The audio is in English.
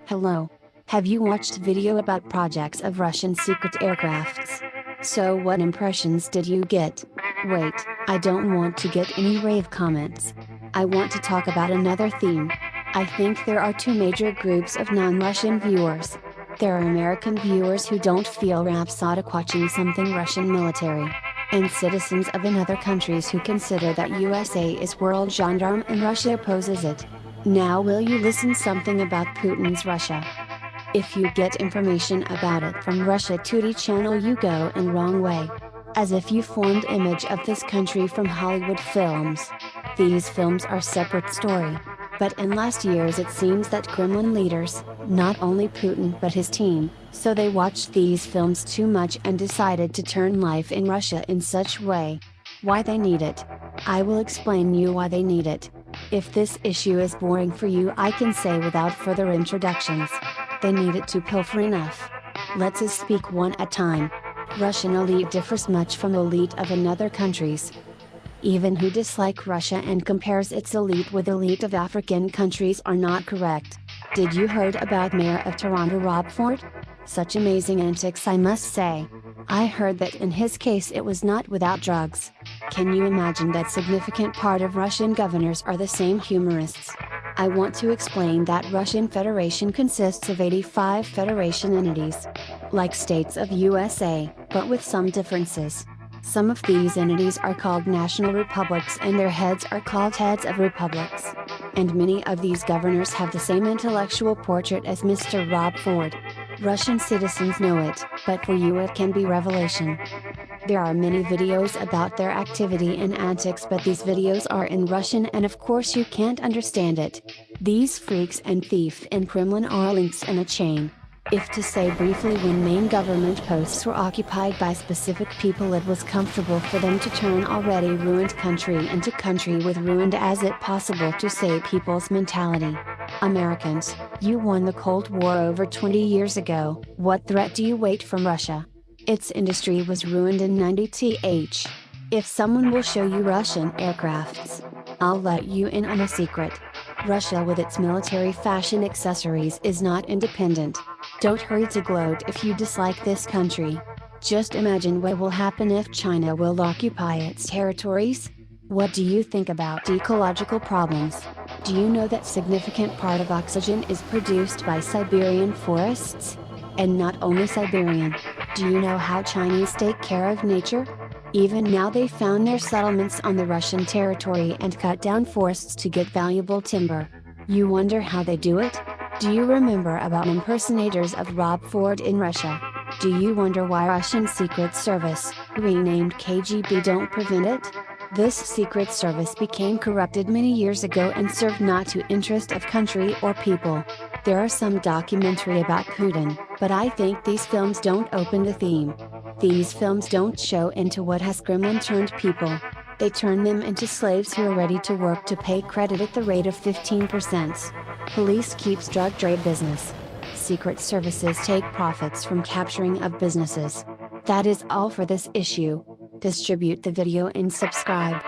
Hello. Have you watched video about projects of Russian secret aircrafts? So what impressions did you get? Wait, I don't want to get any rave comments. I want to talk about another theme. I think there are two major groups of non-Russian viewers. There are American viewers who don't feel rhapsodic watching something Russian military. And citizens of another countries who consider that USA is world gendarme and Russia opposes it. Now will you listen something about Putin's Russia? If you get information about it from Russia Today channel, you go in wrong way. As if you formed image of this country from Hollywood films. These films are separate story. But in last years it seems that Kremlin leaders, not only Putin but his team, so they watched these films too much and decided to turn life in Russia in such way. Why they need it? I will explain you why they need it. If this issue is boring for you, I can say without further introductions. They need it to pilfer enough. Let's us speak one at a time. Russian elite differs much from elite of another countries. Even who dislike Russia and compares its elite with elite of African countries are not correct. Did you heard about Mayor of Toronto Rob Ford? Such amazing antics, I must say. I heard that in his case it was not without drugs. Can you imagine that significant part of Russian governors are the same humorists? I want to explain that Russian Federation consists of 85 federation entities. Like states of USA, but with some differences. Some of these entities are called national republics and their heads are called heads of republics. And many of these governors have the same intellectual portrait as Mr. Rob Ford. Russian citizens know it, but for you it can be revelation. There are many videos about their activity and antics, but these videos are in Russian and of course you can't understand it. These freaks and thief in Kremlin are links in a chain. If to say briefly, when main government posts were occupied by specific people, it was comfortable for them to turn already ruined country into country with ruined as it possible to say people's mentality. Americans, you won the Cold War over 20 years ago, what threat do you wait from Russia? Its industry was ruined in 90th. If someone will show you Russian aircrafts, I'll let you in on a secret. Russia with its military fashion accessories is not independent. Don't hurry to gloat if you dislike this country. Just imagine what will happen if China will occupy its territories. What do you think about ecological problems? Do you know that significant part of oxygen is produced by Siberian forests? And not only Siberian. Do you know how Chinese take care of nature? Even now they found their settlements on the Russian territory and cut down forests to get valuable timber. You wonder how they do it? Do you remember about impersonators of Rob Ford in Russia? Do you wonder why Russian Secret Service, renamed KGB, don't prevent it? This secret service became corrupted many years ago and served not to interest of country or people. There are some documentary about Putin, but I think these films don't open the theme. These films don't show into what has Kremlin turned people. They turn them into slaves who are ready to work to pay credit at the rate of 15%. Police keeps drug trade business. Secret services take profits from capturing of businesses. That is all for this issue. Distribute the video and subscribe.